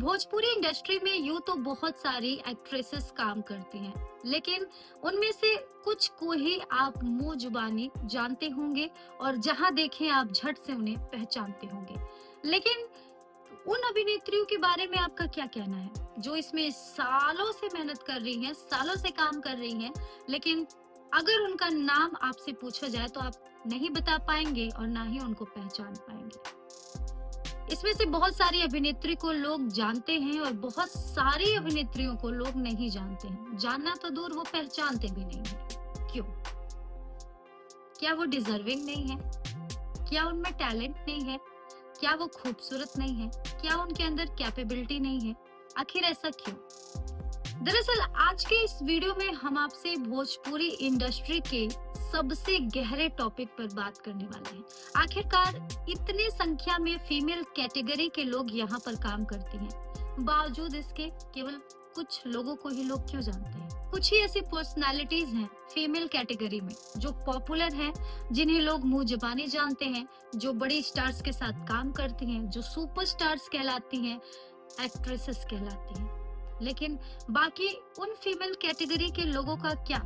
Bhojpuri industry में यूं तो बहुत सारी एक्ट्रेसेस काम करती हैं, लेकिन उनमें से कुछ को ही आप मुंह जुबानी जानते होंगे और जहां देखें आप झट से उन्हें पहचानते होंगे। लेकिन उन अभिनेत्रियों के बारे में आपका क्या कहना है जो इसमें सालों से मेहनत कर रही हैं, सालों से काम कर रही हैं, लेकिन अगर उनका नाम आपसे पूछा जाए तो आप नहीं बता पाएंगे और ना ही उनको पहचान पाएंगे। इसमें से बहुत सारी अभिनेत्री को लोग जानते हैं और बहुत सारी अभिनेत्रियों को लोग नहीं जानते हैं। जानना तो दूर, वो पहचानते भी नहीं है। क्यों? क्या वो डिजर्विंग नहीं है? क्या उनमें टैलेंट नहीं है? क्या वो खूबसूरत नहीं है? क्या उनके अंदर कैपेबिलिटी नहीं है? आखिर ऐसा क्यों? दरअसल आज के इस वीडियो में हम आपसे भोजपुरी इंडस्ट्री के सबसे गहरे टॉपिक पर बात करने वाले हैं। आखिरकार इतने संख्या में फीमेल कैटेगरी के लोग यहाँ पर काम करती हैं, बावजूद इसके केवल कुछ लोगों को ही लोग क्यों जानते हैं? कुछ ही ऐसी पर्सनालिटीज हैं फीमेल कैटेगरी में जो पॉपुलर हैं, जिन्हें लोग मुंह जुबानी जानते हैं, जो बड़ी स्टार्स के साथ काम करती हैं, जो सुपरस्टार्स कहलाती हैं, एक्ट्रेसेस कहलाती हैं। लेकिन बाकी उन फीमेल कैटेगरी के लोगों का क्या,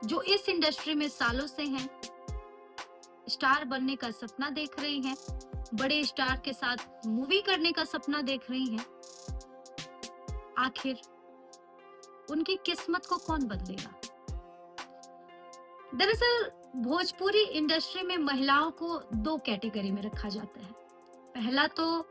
जो इस इंडस्ट्री में सालों से हैं, स्टार बनने का सपना देख रही हैं, बड़े स्टार के साथ मूवी करने का सपना देख रही हैं। आखिर उनकी किस्मत को कौन बदलेगा? दरअसल भोजपुरी इंडस्ट्री में महिलाओं को दो कैटेगरी में रखा जाता है। पहला तो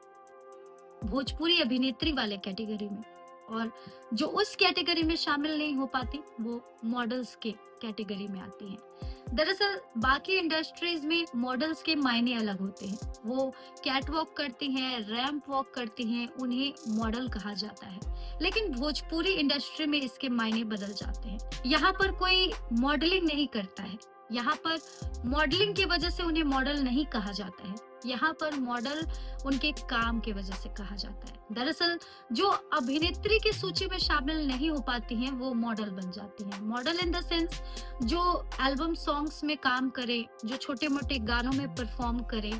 भोजपुरी अभिनेत्री वाले कैटेगरी में, और जो उस कैटेगरी में शामिल नहीं हो पाती वो मॉडल्स के कैटेगरी में आती हैं। दरअसल बाकी इंडस्ट्रीज में मॉडल्स के मायने अलग होते हैं। वो कैट वॉक करती हैं, रैंप वॉक करती हैं, उन्हें मॉडल कहा जाता है। लेकिन भोजपुरी इंडस्ट्री में इसके मायने बदल जाते हैं। यहाँ पर कोई मॉडलिंग नहीं करता है, यहाँ पर मॉडलिंग की वजह से उन्हें मॉडल नहीं कहा जाता है, यहाँ पर मॉडल उनके काम की वजह से कहा जाता है। दरअसल जो अभिनेत्री की सूची में शामिल नहीं हो पाती हैं वो मॉडल बन जाती हैं। मॉडल इन द सेंस जो एल्बम सॉन्ग्स में काम करे, जो छोटे मोटे गानों में परफॉर्म करे,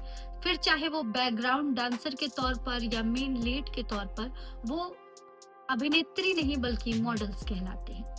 फिर चाहे वो बैकग्राउंड डांसर के तौर पर या मेन लीड के तौर पर, वो अभिनेत्री नहीं बल्कि मॉडल्स कहलाते हैं।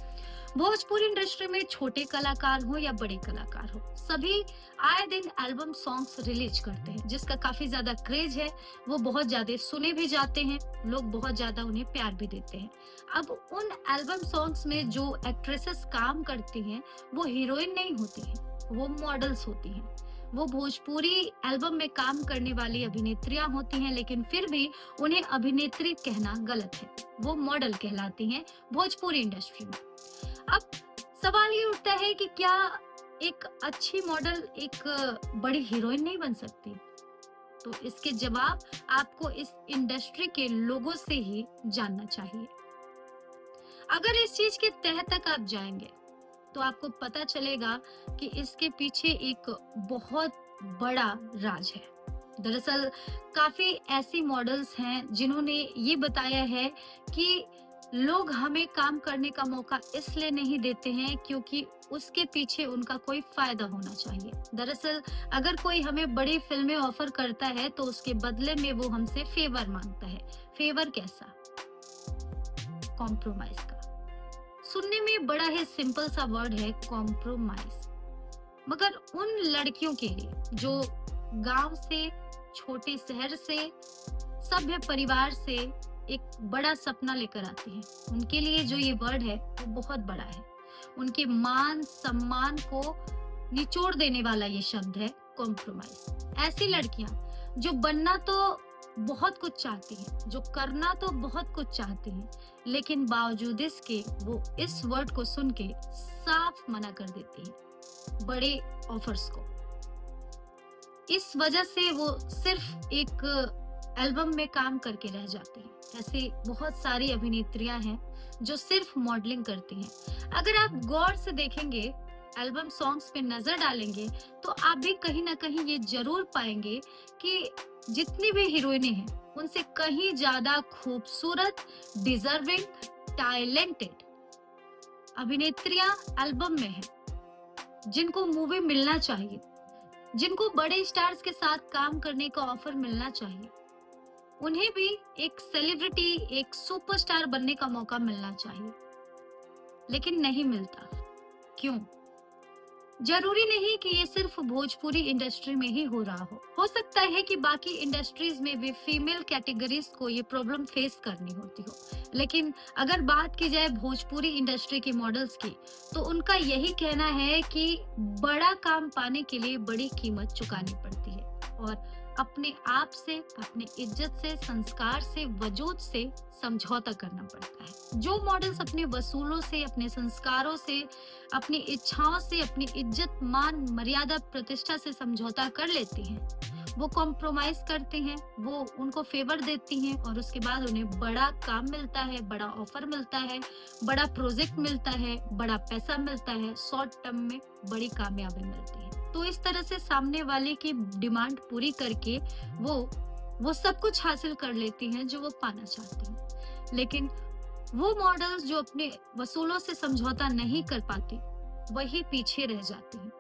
भोजपुरी इंडस्ट्री में छोटे कलाकार हो या बड़े कलाकार हो, सभी आए दिन एल्बम सॉन्ग्स रिलीज करते हैं, जिसका काफी ज्यादा क्रेज है। वो बहुत ज्यादा सुने भी जाते हैं, लोग बहुत ज्यादा उन्हें प्यार भी देते हैं। अब उन एल्बम सॉन्ग्स में जो एक्ट्रेसेस काम करती हैं वो हीरोइन नहीं होती हैं, वो मॉडल्स होती हैं। वो भोजपुरी एल्बम में काम करने वाली अभिनेत्रियां होती हैं, लेकिन फिर भी उन्हें अभिनेत्री कहना गलत है, वो मॉडल कहलाती हैं भोजपुरी इंडस्ट्री में। अब सवाल ये उठता है कि क्या एक अच्छी मॉडल एक बड़ी हीरोइन नहीं बन सकती? तो इसके जवाब आपको इस इंडस्ट्री के लोगों से ही जानना चाहिए। अगर इस चीज के तह तक आप जाएंगे तो आपको पता चलेगा कि इसके पीछे एक बहुत बड़ा राज है। दरअसल काफी ऐसी मॉडल्स हैं जिन्होंने ये बताया है कि लोग हमें काम करने का मौका इसलिए नहीं देते हैं क्योंकि उसके पीछे उनका कोई फायदा होना चाहिए। दरअसल अगर कोई हमें बड़ी फिल्में ऑफर करता है तो उसके बदले में वो हमसे फेवर मांगता है। फेवर कैसा? कॉम्प्रोमाइज का। सुनने में बड़ा ही सिंपल सा वर्ड है कॉम्प्रोमाइज, मगर उन लड़कियों के लिए जो गांव से, छोटे शहर से, सभ्य परिवार से एक बड़ा सपना लेकर आती हैं, उनके लिए जो ये वर्ड है वो बहुत बड़ा है। उनके मान सम्मान को निचोड़ देने वाला ये शब्द है कॉम्प्रोमाइज। ऐसी लड़कियां जो बनना तो बहुत कुछ चाहती हैं, जो करना तो बहुत कुछ चाहती हैं, लेकिन बावजूद इसके वो इस वर्ड को सुन के साफ मना कर देती हैं बड़े ऑफर्स को। इस वजह से वो सिर्फ एक एल्बम में काम करके रह जाती हैं। ऐसी बहुत सारी अभिनेत्रियां हैं जो सिर्फ मॉडलिंग करती हैं। अगर आप गौर से देखेंगे, एल्बम सॉन्ग्स पे नजर डालेंगे, तो आप भी कहीं ना कहीं ये जरूर पाएंगे कि जितनी भी हीरोइनें हैं उनसे कहीं ज्यादा खूबसूरत, डिजर्विंग, टैलेंटेड अभिनेत्रियां एल्बम में हैं, जिनको मूवी मिलना चाहिए, जिनको बड़े स्टार्स के साथ काम करने का ऑफर मिलना चाहिए। उन्हें भी एक सेलिब्रिटी, एक सुपरस्टार बनने का मौका मिलना चाहिए, लेकिन नहीं मिलता। क्यों? जरूरी नहीं कि ये सिर्फ भोजपुरी इंडस्ट्री में ही हो रहा हो सकता है कि बाकी इंडस्ट्रीज में भी फीमेल कैटेगरीज को ये प्रॉब्लम फेस करनी होती हो, लेकिन अगर बात की जाए भोजपुरी इंडस्ट्री के मॉडल्स की, तो उनका यही कहना है कि बड़ा काम पाने के लिए बड़ी कीमत चुकानी पड़ती है और अपने आप से, अपने इज्जत से, संस्कार से, वजूद से समझौता करना पड़ता है। जो मॉडल्स अपने वसूलों से, अपने संस्कारों से, अपनी इच्छाओं से, अपनी इज्जत, मान, मर्यादा, प्रतिष्ठा से समझौता कर लेती हैं, वो कॉम्प्रोमाइज करते हैं, वो उनको फेवर देती हैं और उसके बाद उन्हें बड़ा काम मिलता है, बड़ा ऑफर मिलता है, बड़ा प्रोजेक्ट मिलता है, बड़ा पैसा मिलता है, शॉर्ट टर्म में बड़ी कामयाबी मिलती है। तो इस तरह से सामने वाले की डिमांड पूरी करके वो सब कुछ हासिल कर लेती हैं जो वो पाना चाहती हैं। लेकिन वो मॉडल्स जो अपने वसूलों से समझौता नहीं कर पाती, वही पीछे रह जाती हैं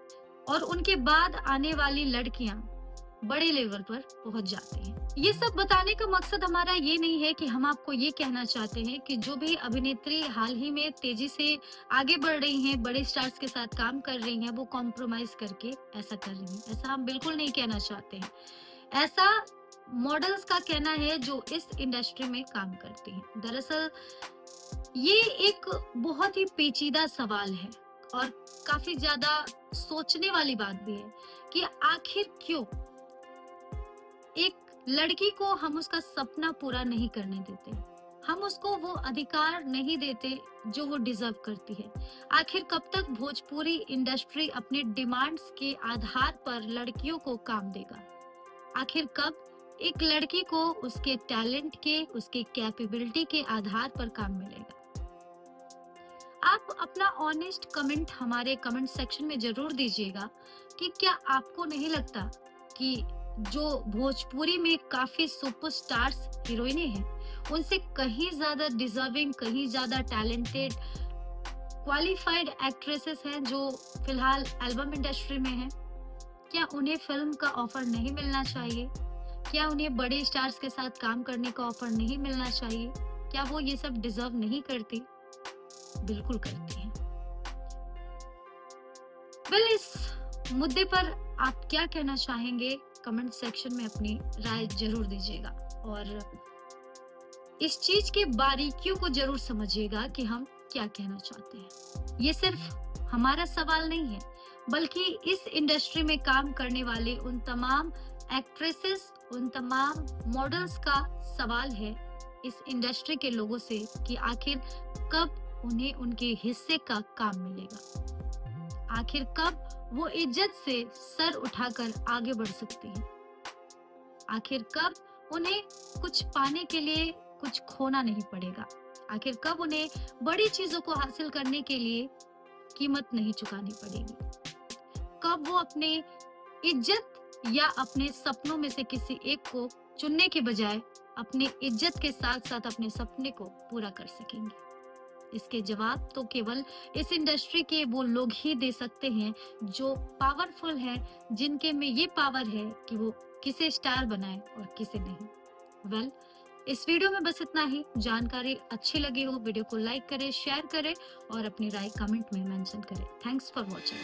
और उनके बाद आने वाली लड़कियां बड़े लेवल पर पहुंच जाती हैं। ये सब बताने का मकसद हमारा ये नहीं है कि हम आपको ये कहना चाहते हैं कि जो भी अभिनेत्री हाल ही में तेजी से आगे बढ़ रही हैं, बड़े स्टार्स के साथ काम कर रही हैं, वो कॉम्प्रोमाइज करके ऐसा कर रही हैं। ऐसा हम बिल्कुल नहीं कहना चाहते हैं। ऐसा मॉडल्स का कहना है जो इस इंडस्ट्री में काम करती हैं। दरअसल ये एक बहुत ही पेचीदा सवाल है और काफी ज्यादा सोचने वाली बात भी है कि आखिर क्यों एक लड़की को हम उसका सपना पूरा नहीं करने देते, हम उसको वो अधिकार नहीं देते जो वो डिजर्व करती है। आखिर कब तक भोजपुरी इंडस्ट्री अपने डिमांड्स के आधार पर लड़कियों को काम देगा? आखिर कब एक लड़की को उसके टैलेंट के, उसके कैपेबिलिटी के आधार पर काम मिलेगा? आप अपना ऑनेस्ट कमेंट हमारे कमेंट सेक्शन में जरूर दीजिएगा कि क्या आपको नहीं लगता कि जो भोजपुरी में काफी सुपरस्टार्स हीरोइनें हैं, उनसे कहीं ज्यादा डिजर्विंग, कहीं ज्यादा टैलेंटेड, क्वालिफाइड एक्ट्रेसेस हैं जो फिलहाल एल्बम इंडस्ट्री में हैं? क्या उन्हें फिल्म का ऑफर नहीं मिलना चाहिए? क्या उन्हें बड़े स्टार्स के साथ काम करने का ऑफर नहीं मिलना चाहिए? क्या वो ये सब डिजर्व नहीं करती? बिल्कुल करती हैं। वेल, इस मुद्दे पर आप क्या कहना चाहेंगे? कमेंट सेक्शन में अपनी राय जरूर दीजिएगा और इस चीज के बारीकियों को जरूर समझिएगा कि हम क्या कहना चाहते हैं। ये सिर्फ हमारा सवाल नहीं है, बल्कि इस इंडस्ट्री में काम करने वाले उन तमाम एक्ट्रेसेस, उन तमाम मॉडल्स का सवाल है इस इंडस्ट्री के लोगों से कि आखिर कब उन्हें उनके हिस्से का काम मिलेगा? आखिर कब वो इज्जत से सर उठाकर आगे बढ़ सकती हैं? आखिर कब उन्हें कुछ पाने के लिए कुछ खोना नहीं पड़ेगा? आखिर कब उन्हें बड़ी चीजों को हासिल करने के लिए कीमत नहीं चुकानी पड़ेगी? कब वो अपने इज्जत या अपने सपनों में से किसी एक को चुनने के बजाय अपने इज्जत के साथ साथ अपने सपने को पूरा कर सकेंगे? इसके जवाब तो केवल इस इंडस्ट्री के वो लोग ही दे सकते हैं जो पावरफुल हैं, जिनके में ये पावर है कि वो किसे स्टार बनाए और किसे नहीं। वेल, इस वीडियो में बस इतना ही। जानकारी अच्छी लगी हो, वीडियो को लाइक करें, शेयर करें और अपनी राय कमेंट में मेंशन करें। Thanks for watching.